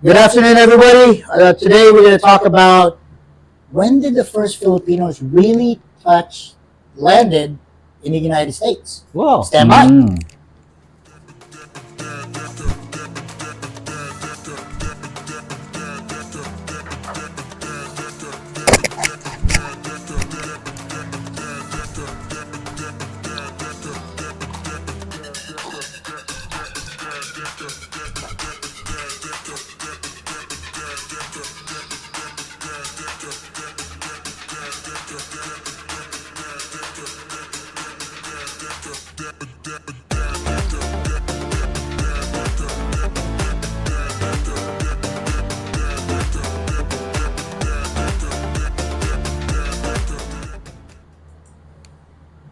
Good afternoon, everybody. Today we're going to talk about when did the first Filipinos really landed in the United States. Wow. Stand by.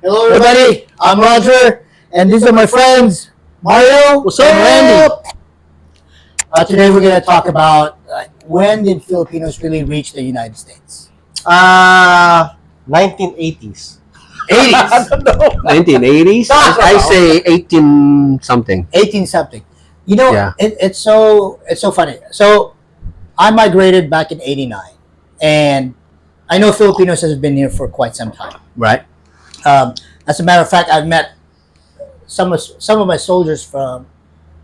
Hello, everybody. I'm Roger, and these are my friends, Mario What's and up? Randy. Today we're going to talk about when did Filipinos really reach the United States? 1980s. 80s. 1980s? I say 18 something. 18 something. You know, Yeah. it's so funny. So I migrated back in 89, and I know Filipinos has been here for quite some time. Right. As a matter of fact, I've met some of my soldiers from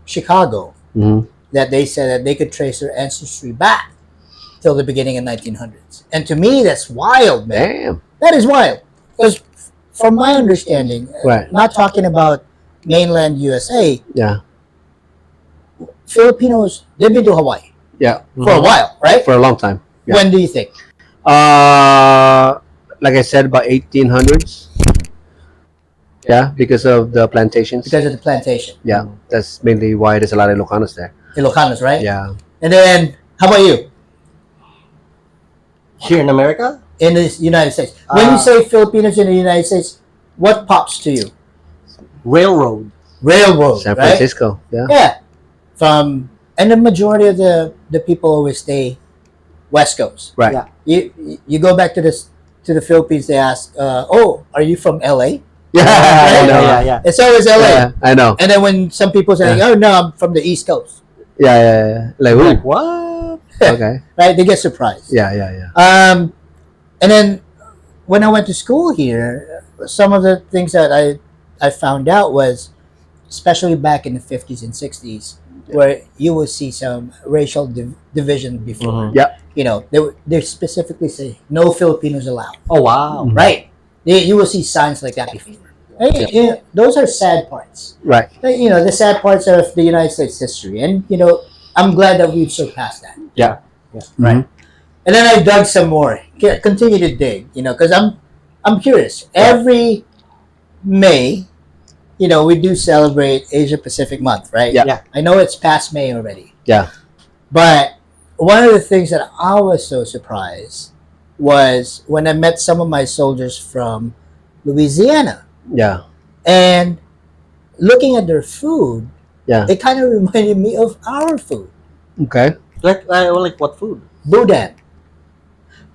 Chicago Mm-hmm. that they said that they could trace their ancestry back till the beginning of 1900s. And to me, that's wild, man. Damn. That is wild. Because from my understanding, Right. not talking about mainland USA, Yeah. Filipinos, they've been to Hawaii Yeah. for a while, right? For a long time. Yeah. When do you think? Like I said, about 1800s. Yeah, because of the plantations. Because of the plantation. Yeah, that's mainly why there's a lot of Ilocanos there. Ilocanos, right? Yeah. And then, how about you? Here in America? In the United States. When you say Filipinos in the United States, what pops to you? Railroad. Railroad, San right? Francisco. Yeah. Yeah. And the majority of the people always stay West Coast. Right. Yeah. You go back to the Philippines, they ask, oh, are you from LA? Yeah. I know. Yeah. It's always LA. Yeah, I know. And then when some people say, Yeah. oh, no, I'm from the East Coast. Yeah. Like, ooh. Like, what? Okay. Right? They get surprised. Yeah. And then when I went to school here, some of the things that I found out was, especially back in the 50s and 60s, where you will see some racial division before. Mhm. Yeah. You know, they specifically say no Filipinos allowed. Oh, wow. Right? You will see signs like that before. Hey, yeah, those are sad parts. Right. You know, the sad parts of the United States history, and you know, I'm glad that we've surpassed that. Yeah. Right. And then I dug some more. Continue to dig, you know, because I'm curious. Every May, you know, we do celebrate Asia Pacific Month, right? Yeah. Yeah. I know it's past May already. Yeah. But one of the things that I was so surprised was when I met some of my soldiers from Louisiana, Yeah. and looking at their food, Yeah. it kind of reminded me of our food. Okay. Like what food? Boudin.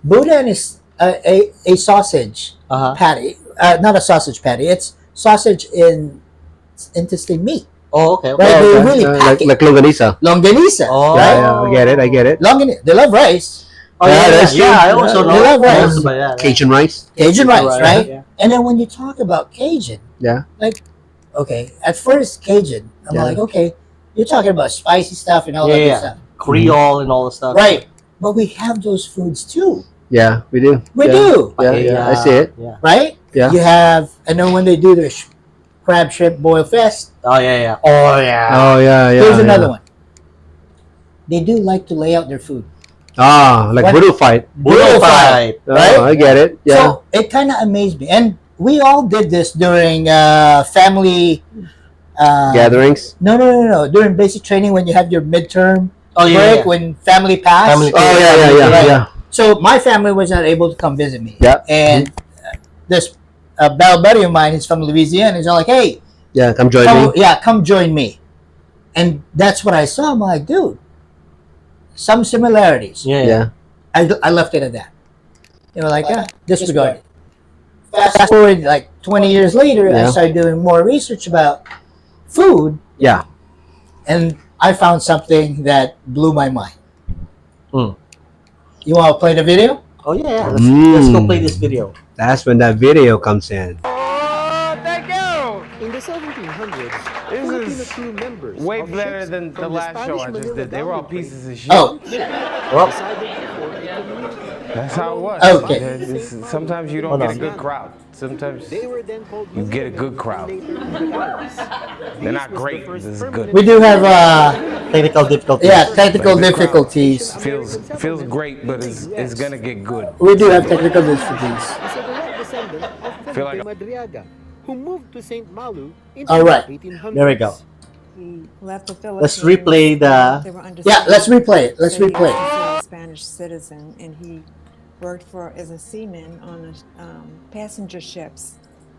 Boudin is a sausage Uh-huh. patty, not a sausage patty. It's sausage in intestine meat, Oh, okay. right? okay. They Okay. really pack it. Like longanisa. Longanisa, Oh. right? Yeah. I get it. Longanisa. They love rice, Oh, Yeah, yeah, that's yeah. true. I also Yeah. know. They love rice. Most, but yeah. Cajun rice. Cajun rice, Right, right? yeah. And then when you talk about Cajun, Yeah. like, okay, at first Cajun, I'm Yeah. like, okay, you're talking about spicy stuff and all that Yeah, good yeah. stuff, Creole and all the stuff. right? But we have those foods too. Yeah, we do. We yeah. do, Yeah. I see it. Yeah. right? Yeah. You have, and then when they do their crab shrimp boil fest, Oh, yeah. oh yeah. Oh yeah. Here's yeah. another one. They do like to lay out their food. Ah, like What- voodoo fight. Bull fight. Oh, Right? I get it. Yeah. So it kind of amazed me, and we all did this during family Gatherings. No. During basic training, when you have your midterm Oh, yeah. break, yeah. when family pass. Family Oh yeah. Right. So my family was not able to come visit me. Yeah. And this bell buddy of mine is from Louisiana. He's all like, "Hey, Yeah, come join me. come join me." And that's what I saw. I'm like, dude, some similarities. Yeah. I left it at that. You know, like, disregard it. Fast forward, like 20 years later, I Yeah. started doing more research about food, Yeah. and I found something that blew my mind. Mm. You want to play the video? Oh yeah, let's go play this video. That's when that video comes in. Oh, thank you! In the 1700s, This Filipino is crew members way of better ships than the from last show Spanish I just Manila did. They were all galleon pieces trade of shit. Oh, Well, decided to form a community. That's how it was. Okay. Sometimes you don't Hold get a on. good crowd. Sometimes They were then called you get a good crowd. They're not great. This is good. we do have technical difficulties. yeah, technical Like, good crowd. difficulties. Feels great, but it's gonna get good. We do have technical difficulties. is a direct descendant of Feel Felipe like- Madriaga, who moved to St. Malu in All right. the 1800s. There we go. He left the Philippines. Let's replay the. They were under Yeah, let's Spanish, replay it. Let's so he was replay it. considered a Spanish citizen, and he worked for as a seaman on passenger ships.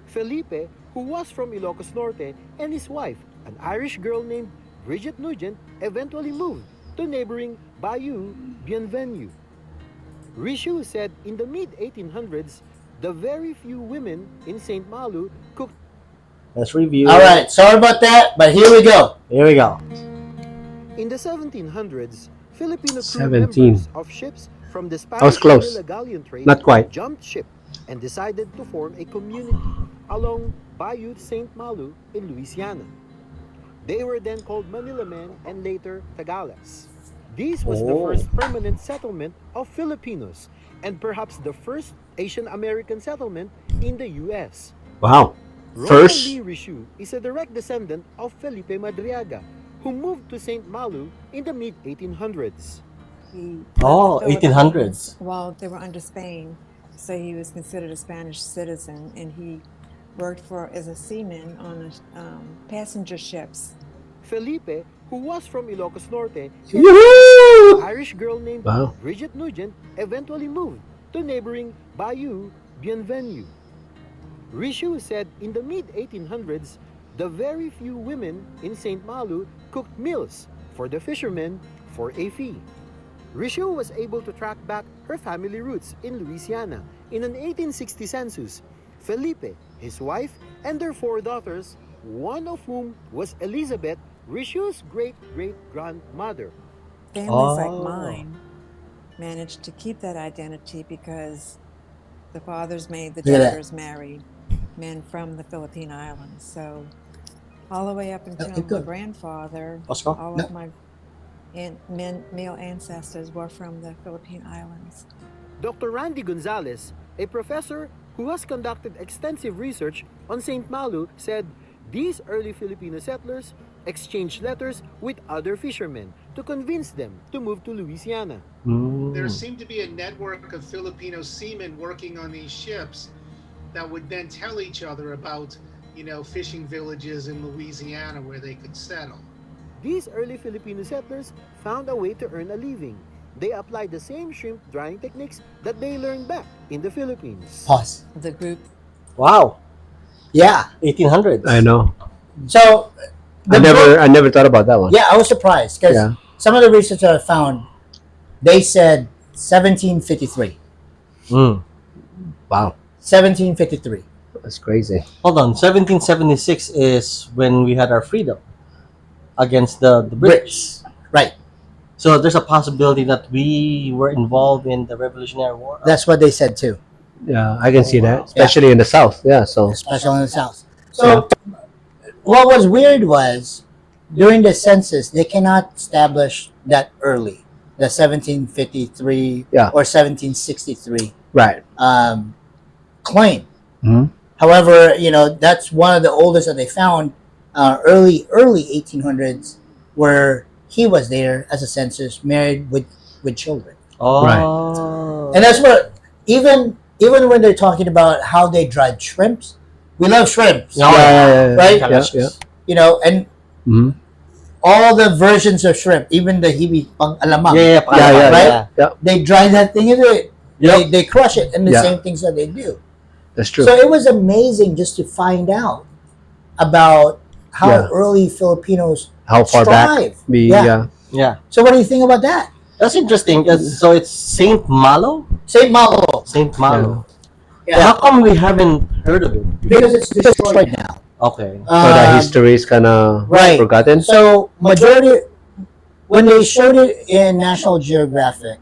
Felipe, who was from Ilocos Norte, and his wife, an Irish girl named Bridget Nugent, eventually moved to neighboring Bayou Bienvenue. Richu said in the mid-1800s, the very few women in St. Malu cooked. Let's review. All right, sorry about that, but here we go. Here we go. In the 1700s, Filipino crew 17. members of ships from the was Spanish close. Manila galleon trade Not quite. jumped ship and decided to form a community along Bayou St. Malu in Louisiana. They were then called Manila Men and later Tagalas. This was the Oh. first permanent settlement of Filipinos and perhaps the first Asian American settlement in the U.S. Wow. Royal First. Lee Richu is a direct descendant of Felipe Madriaga, who moved to St. Malu in the mid-1800s. He Oh, left the 1800s. Philippines while they were under Spain, so he was considered a Spanish citizen, and he worked for as a seaman on passenger ships. Felipe, who was from Ilocos Norte, and Yoo-hoo! an Irish girl named Wow. Bridget Nugent eventually moved to neighboring Bayou Bienvenue. Richu said in the mid-1800s, the very few women in St. Malu cooked meals for the fishermen for a fee. Richu was able to track back her family roots in Louisiana in an 1860 census. Felipe, his wife, and their 4 daughters, one of whom was Elizabeth, Richu's great-great-grandmother. Families like Oh. mine managed to keep that identity because the fathers made the Look at that. daughters marry men from the Philippine Islands. So all the way up until Okay, my good. grandfather, Oscar? all No. of my male ancestors were from the Philippine Islands. Dr. Randy Gonzalez, a professor who has conducted extensive research on St. Malu, said these early Filipino settlers exchanged letters with other fishermen to convince them to move to Louisiana. There seemed to be a network of Filipino seamen working on these ships that would then tell each other about, fishing villages in Louisiana where they could settle. These early Filipino settlers found a way to earn a living. They applied the same shrimp drying techniques that they learned back in the Philippines. Pause. The group Wow. Yeah. 1800s. I know. So the book- I never thought about that one. yeah, I was surprised because Yeah. some of the research that I found, they said 1753. Mm. Wow. 1753. That's crazy. Hold on. 1776 is when we had our freedom against the British. Right. So there's a possibility that we were involved in the Revolutionary War. That's what they said too, Yeah, I can see wow. that, especially in the South. Yeah, so especially in the South. So what was weird was during the census, they cannot establish that early, the 1753 Yeah. or 1763 right. claim. Mhm. However, that's one of the oldest that they found, early 1800s, where he was there as a census, married with children, Oh. and that's what even when they're talking about how they dried shrimps, we love shrimps, Yeah, right? Yeah. And Mhm. all the versions of shrimp, even the hibi pang alamang, Yeah, Yeah, right? They dry that thing into it. Yep. They crush it, and the Yeah. same things that they do. That's true. So it was amazing just to find out about how Yeah. early Filipinos How far back? strive. Yeah. Yeah. Yeah. So what do you think about that? That's interesting. So it's Saint Malo? Saint Malo, Saint Malo. Yeah. How come we haven't heard of it? because it's destroyed now. Okay. So the Um, history is kind of right. forgotten. So majority when they showed it in National Geographic,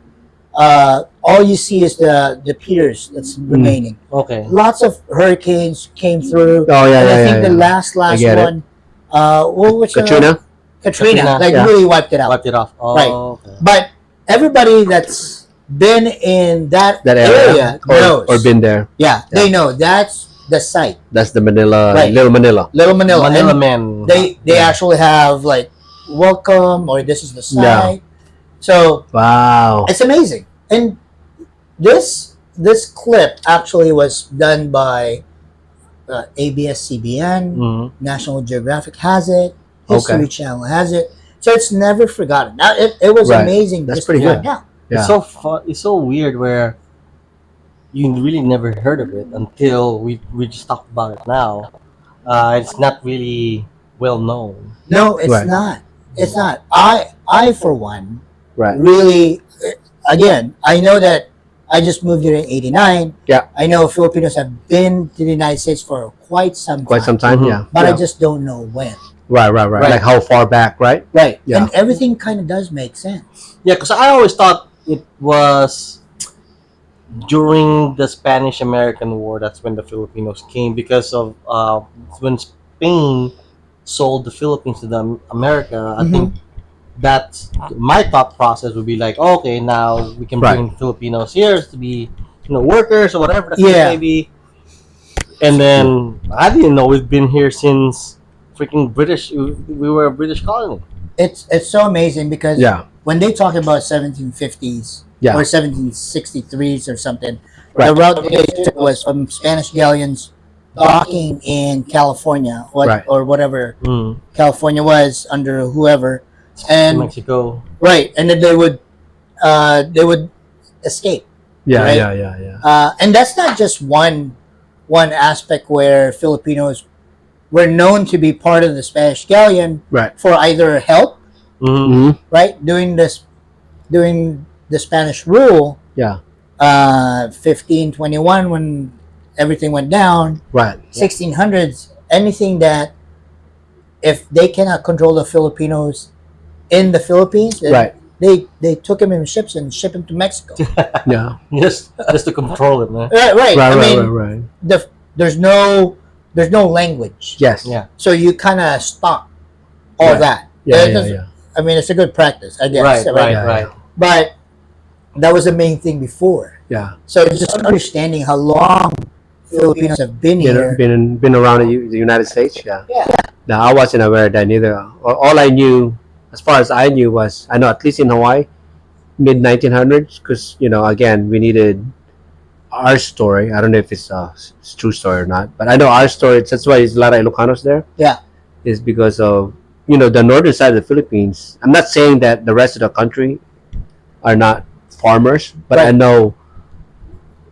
all you see is the piers that's remaining. Okay. Lots of hurricanes came through. Oh, yeah, and I yeah, think yeah, the yeah. last get it. one, what was Katrina? Katrina, Katrina, like yeah. really wiped it out. Wiped it off. Oh, Right. okay. But everybody that's been in that That area knows. or been there. Yeah, they know that's the site, That's the Manila, Right. Little Manila. Little Manila. Manila And Man. they actually have like welcome or this is the Yeah. site. So Wow. it's amazing. And this clip actually was done by ABS-CBN, Mhm. National Geographic has it, History Okay. Channel has it, so it's never forgotten. Now it was Right. amazing. That's just pretty to good. find out. Yeah. It's so fun. It's so weird where you really never heard of it until we just talked about it now. It's not really well known. No, it's Right. not. It's not. I for one, Right. really, again, I know that I just moved here in '89. Yeah. I know Filipinos have been to the United States for quite some time. Quite some time. Mhm. Yeah. But yeah. I just don't know when. Right. Right. Like how far back, right? Right. Yeah. And everything kind of does make sense. Yeah, because I always thought it was during the Spanish-American War. That's when the Filipinos came because of when Spain sold the Philippines to the America. I think that's my thought process would be like, okay, now we can bring Filipinos here to be, workers or whatever the case Yeah. may be. And then I didn't know we've been here since freaking British. We were a British colony. It's so amazing because Yeah. when they talk about 1750s Yeah. or 1763s or something, Right. the route they took was from Spanish galleons docking in California Right. or whatever Mm. California was under whoever, and Mexico. right, and then they would escape. Yeah. Right. Yeah. And that's not just one aspect where Filipinos were known to be part of the Spanish galleon Right. for either help, Mm. Mm-hmm. right, during the Spanish rule, Yeah. 1521 when everything went down, Right. 1600s, anything that if they cannot control the Filipinos in the Philippines, then Right. they took him in ships and shipped him to Mexico. Yeah. Just to control it, man. Right. Right. I Right. mean, Right. there's no language, Yes. Yeah. so you kind of stop all Right. that. Yeah. It Yeah. doesn't- Yeah. I mean, it's a good practice, I guess. Right. Yeah. Right. But that was the main thing before. Yeah. So just understanding how long Filipinos have been here. Been around the United States. Yeah. Yeah. No, I wasn't aware of that neither. All I knew, as far as I knew, was I know at least in Hawaii, mid 1900s, because again we needed our story. I don't know if it's a true story or not, but I know our story. That's why there's a lot of Ilocanos there. Yeah. Is because of the northern side of the Philippines. I'm not saying that the rest of the country are not farmers, but I Right. know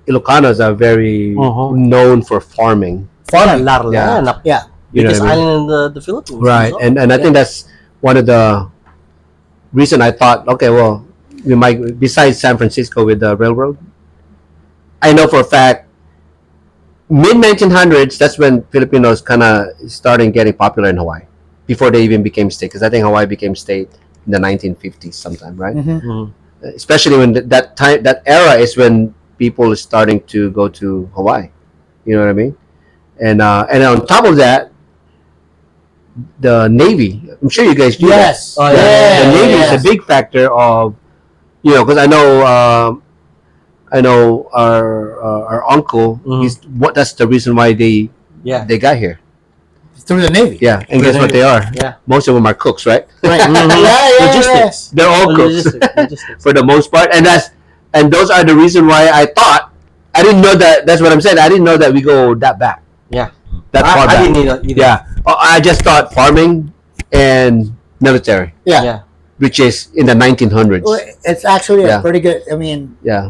Ilocanos are very known for farming. Yeah, a lot of Yeah. land. Yeah. You know Biggest what I mean? island in the Philippines. Right, So, and I think that's one of the reason I thought, okay, well, we might, besides San Francisco with the railroad, I know for a fact mid 1900s, that's when Filipinos kind of starting getting popular in Hawaii before they even became state, because I think Hawaii became state in the 1950s sometime, right? Mhm. Especially when that era is when people are starting to go to Hawaii. You know what I mean? And on top of that, the Navy. I'm sure you guys do that. Yes. Oh, The Navy yes. is a big factor of, because I know our uncle. That's the reason why they Yeah. got here. Through the Navy. Yeah, and guess what they are? Yeah. Most of them are cooks, right? Right. Mhm. Yeah. Logistics. They're all cooks Logistics. for the most part, and those are the reason why I thought I didn't know that. That's what I'm saying. I didn't know that we go that back. Yeah. That far I back. didn't either. Yeah. I just thought farming and military, Yeah. Yeah. which is in the 1900s. Well, it's actually Yeah. a pretty good. I mean, Yeah.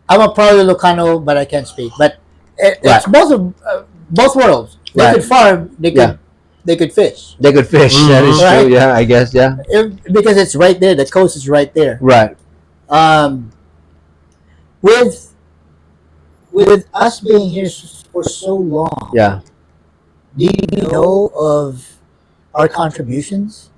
I'm a proud Ilocano, but I can't speak. But it's Right. both worlds. They Right. could farm. They could fish. They could fish. That is Right. true. Yeah, I guess. Yeah. Because it's right there. The coast is right there. Right. With us being here for so long, Yeah. do you know of our contributions?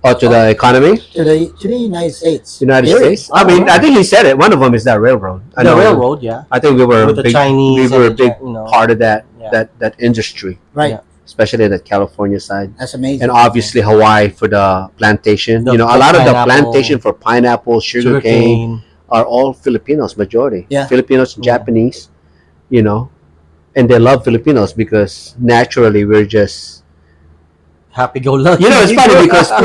Oh, to the economy, to the United States. United Period. States. I mean, I think he said it. One of them is that railroad. I The know. railroad, yeah. I think we were With the big, Chinese we were a and the big Ja- you know. part of that Yeah. that industry, Right. Yeah. especially the California side, That's amazing. and obviously Hawaii for the plantation. The You know, a lot of the pineapple, plantation for pineapple, sugar cane are all Filipinos, majority. Yeah. Filipinos, and Yeah. Japanese. You know, and they love Filipinos because naturally we're just. happy go lucky. You know, it's funny because I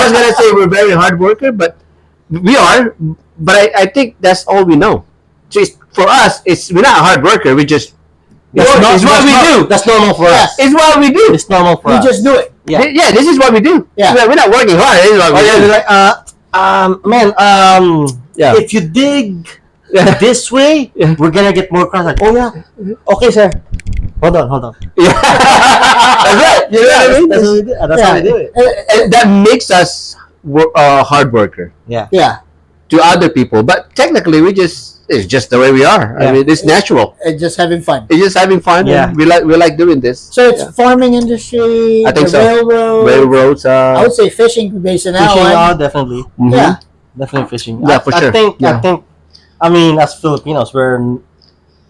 was gonna say we're very hard worker, but we are. But I think that's all we know. Just for us, we're not a hard worker. We just it's what we do. That's normal for us. It's what we do. It's normal for You us. just do it. Yeah. Yeah, this is what we do. Yeah. We're not working hard. This is what Oh we yeah, do. they're like, man, Yeah. if you dig this way, Yeah. we're gonna get more crowds. Like, oh yeah, okay, sir. Hold on. Yeah. That's right. You know what I mean? That's how we do. That's how we do it. And that makes us hard worker Yeah. to other people. But technically, it's just the way we are. I Yeah. mean, it's natural. And just having fun. It's just having fun. Yeah. And we like doing this. So it's farming industry, I think the so. railroad. Railroads. I would say fishing based on that Fishing, one. definitely, Mhm. Yeah. definitely fishing. Yeah, for sure. I think, I mean, as Filipinos,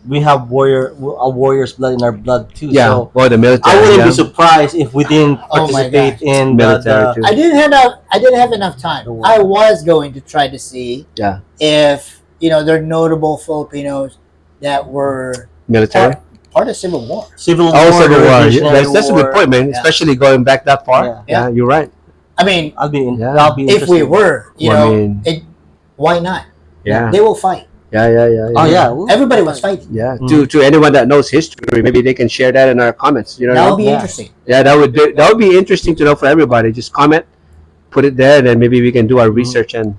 we have warrior's blood in our blood too. Yeah. So Or the military. I wouldn't yeah. be surprised if we didn't Oh my participate gosh. in Military too. I didn't have enough time. The war. I was going to try to see Yeah. if there are notable Filipinos that were Military. part of Civil War. Civil War. Oh, Civil the War. Revolutionary That's a good War. point, man. Yeah. Especially going back that far. Yeah. Yeah, you're right. I mean, I'll be in. Yeah. That'll be if we interesting. were, Well, I mean- why not? Yeah. They will fight. Yeah. Oh yeah. Everybody was fighting. Yeah. Mm. To anyone that knows history, maybe they can share that in our comments. You know. That would be Yeah. interesting. Yeah, that would be interesting to know for everybody. Just comment, put it there, then maybe we can do our research and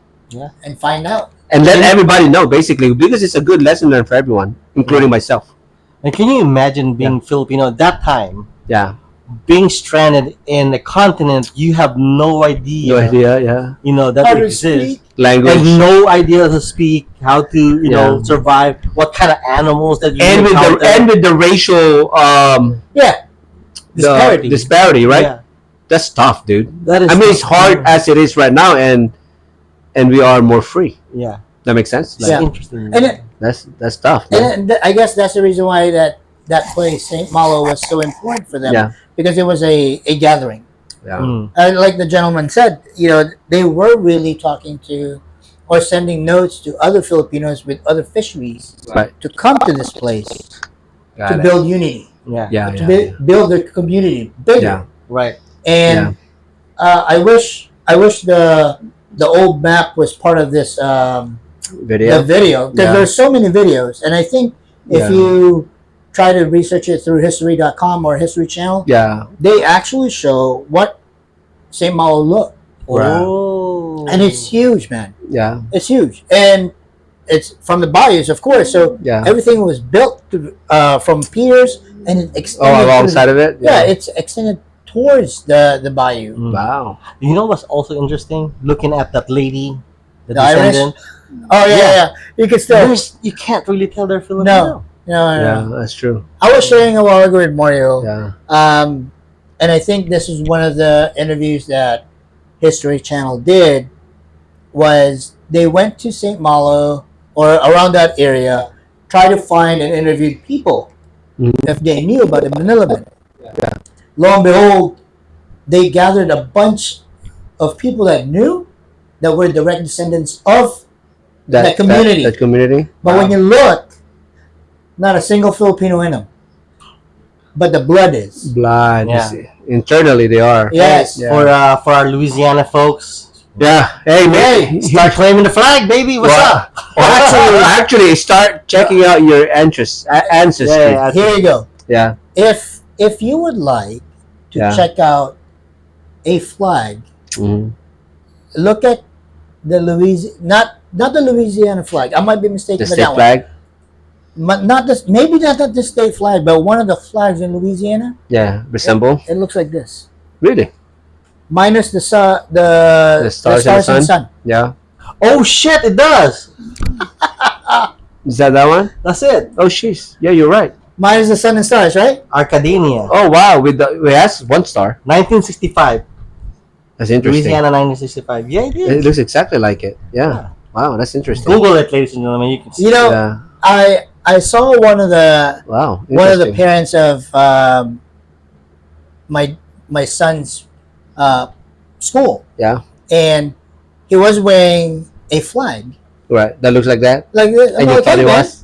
And find out. let everybody know basically because it's a good lesson learned for everyone, including myself. And can you imagine being Filipino at that time, Yeah. being stranded in a continent you have no idea, No idea. Yeah. you know, that How it to exists, speak. Language. and no idea to speak, how to Yeah. survive, what kind of animals that you And encounter. with the racial Yeah. disparity. disparity, right? Yeah, That's tough, dude. that is. I mean, it's hard as it is right now, and we are more free. Yeah, That makes sense. it's Yeah. interesting. And it, That's tough. Man. and I guess that's the reason why that place, St. Malo, was so important for them. Yeah. Because it was a gathering. Yeah. Mm. Like the gentleman said, they were really talking to or sending notes to other Filipinos with other fisheries Right. to come to this place Got to it. build unity, Yeah, Yeah. to build their community bigger. Yeah. right. And I wish the old map was part of this the Video. video because Yeah. there's so many videos, and I think if Yeah. you try to research it through history.com or History Channel, Yeah. they actually show what St. Malo looked. Right. Oh, And it's huge, man. Yeah. It's huge. And it's from the bayous, of course. So Yeah. everything was built from piers and it extended. Oh, to the- alongside of it. yeah, it's extended towards the bayou. Mm. Wow. You know what's also interesting? Looking at that lady, the The Irish? descendant. Oh, yeah. You could still. You can't really tell they're Filipino. No. Yeah, that's true. I was sharing a while ago with Mario. Yeah. And I think this is one of the interviews that History Channel did was they went to St. Malo or around that area, try to find and interview people if they knew about the Manila Man. Yeah. Lo and behold, they gathered a bunch of people that knew that were direct descendants of that community. That community. But when you look, not a single Filipino in them. But the blood is. Blood. Yeah. Internally, they are. Yes. Yeah. For our Louisiana folks, Yeah. Hey, man. start claiming the flag, baby. What's Well, up? Or actually, start checking out your ancestry. Yeah. Here you go. Yeah. If you would like to Yeah. check out a flag, Mhm. look at the not the Louisiana flag. I might be mistaken The with state that flag. one. Not this, maybe not the state flag, but one of the flags in Louisiana. Yeah. Resemble. It looks like this, Really. minus the stars and sun. Yeah. Oh shit! It does. Is that one? That's it. Oh, jeez. Yeah, you're right. Minus the sun and stars, right? Arcadia, Oh, wow. With the yes, one star. 1965. That's interesting. Louisiana 1965. Yeah, it It is. looks exactly like it. Yeah. Yeah. Wow, that's interesting. Google it, ladies and gentlemen. You can see. You know, Yeah. I saw one of the Wow. parents of my son's school, Yeah. and he was wearing a flag. Right. That looks like that. Like, And you thought it was?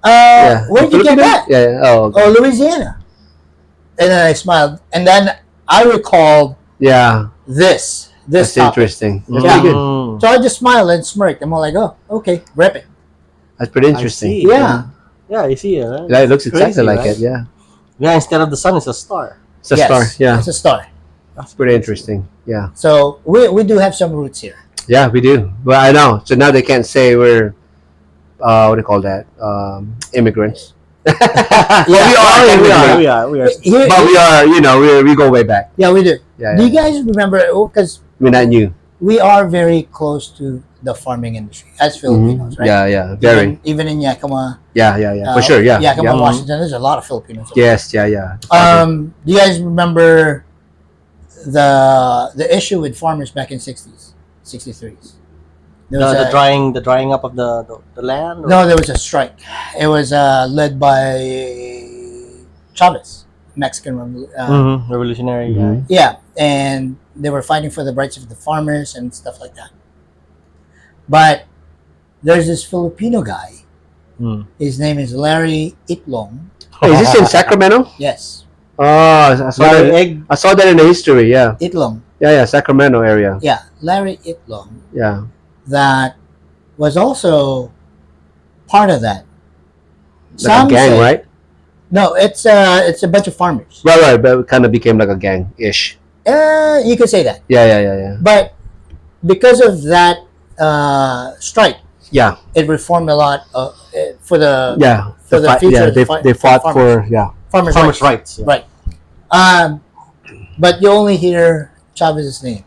where'd you get Filipino? that? Yeah. Yeah. Oh. Okay. Oh, Louisiana. And then I smiled, and then I recalled Yeah. this That's topic. interesting. That's Yeah. pretty good. Mm. So I just smiled and smirked. I'm all like, oh, okay, rep it. That's pretty I interesting. see. Yeah. Yeah, you see it. Right? Yeah, it looks exactly Crazy, like right? it. Yeah. Yeah, instead of the sun, it's a star. It's a Yes, star. Yeah. it's a star. That's Pretty interesting. Yeah. So we do have some roots here. Yeah, we do. Well, I know. So now they can't say we're what do you call that? Immigrants. Yeah, We are. Here, But we are, we go way back. yeah, we do. Yeah. Do you guys remember? Because We're not new. we are very close to the farming industry as Filipinos, right? Yeah, yeah. Very. Even in Yakima, Yeah, yeah, yeah. For sure. Yeah. Yakima, Yeah. Washington. There's a lot of Filipinos. Yes. Yeah, yeah. Do you guys remember the issue with farmers back in 60s, 63s? There was The a- drying up of the land. Or? No, there was a strike. It was led by Chavez, Mexican Revolutionary. Mhm. Yeah, and they were fighting for the rights of the farmers and stuff like that. But there's this Filipino guy. Mm. His name is Larry Itlong. Hey, is this in Sacramento? Yes, Oh, I saw Larry that. Egg. I saw that in the history. Yeah. Itlong. Yeah, yeah. Sacramento area. Yeah, Larry Itlong. Yeah. That was also part of that. Like a gang, say- right? No, it's a bunch of farmers. Right, right. But it kind of became like a gang-ish. You could say that. Yeah, yeah, yeah, yeah. But because of that strike, Yeah, it reformed a lot for the yeah. For the future yeah, of the they fought farmers. for farmers' Farmers' rights. rights. Yeah. Right. But you only hear Chavez's name.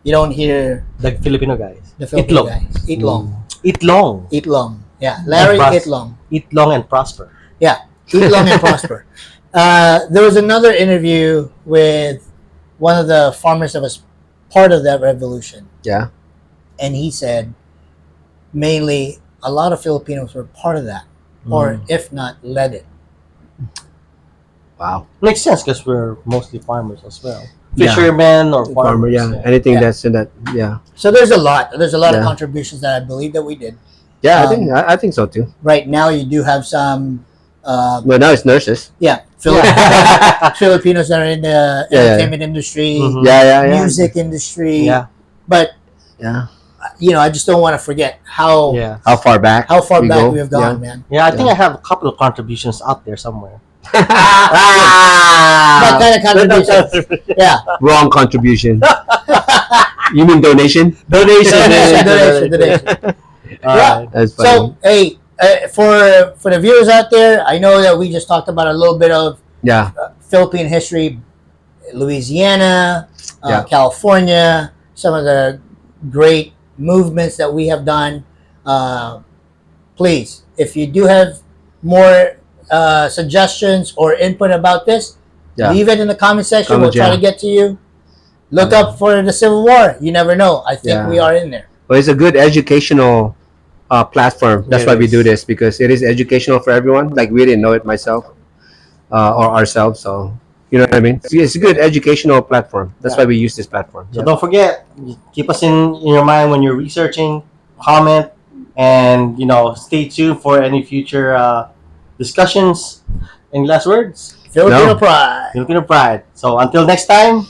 You don't hear The Filipino guys. the Filipino Itlog. guys. Itlong. Itlong. Itlong. Yeah, Larry Pros- Itlong. Itlong and prosper. Yeah, Itlong and Prosper. There was another interview with one of the farmers that was part of that revolution, Yeah. and he said mainly a lot of Filipinos were part of that, or if not, led it. Wow. Makes sense because we're mostly farmers as well. Yeah. Fishermen or Farmer, farmers. yeah. Anything Yeah. that's in that, yeah. So there's a lot. There's a lot of Yeah. contributions that I believe that we did. Yeah, Um, I think so too. Right now, you do have some, Well, now it's nurses. Filipinos that are in the Yeah, yeah. entertainment industry, Mhm. Yeah, yeah, yeah. music industry. Yeah. But Yeah. I just don't want to forget how Yeah. How far back? how far we back go? we have gone, man. Yeah, I think I have a couple of contributions out there somewhere. What Ah, kind of contributions? Yeah, wrong contribution. You mean donation? Donation. donation. Alright. That's funny. So, hey, for the viewers out there, I know that we just talked about a little bit of yeah, Philippine history, Louisiana, Yeah. California, some of the great movements that we have done. Please, if you do have more suggestions or input about this, Yeah. leave it in the comment section. Comment, We'll try yeah. to get to you. Look up for the Civil War. You never know. I think Yeah. we are in there. well, it's a good educational platform. That's It why we is. do this, because it is educational for everyone. Like, we didn't know it myself or ourselves, so you know what I mean. It's a good educational platform. That's why we use this platform. So don't forget, keep us in your mind when you're researching, comment, and stay tuned for any future discussions. Any last words? Filipino No. pride. Filipino pride. So until next time,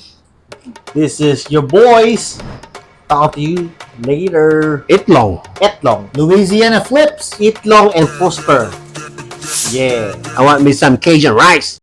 this is your boys. Talk to you later. Itlong. Etlong. Louisiana flips. Itlong and prosper. Yeah. I want me some Cajun rice.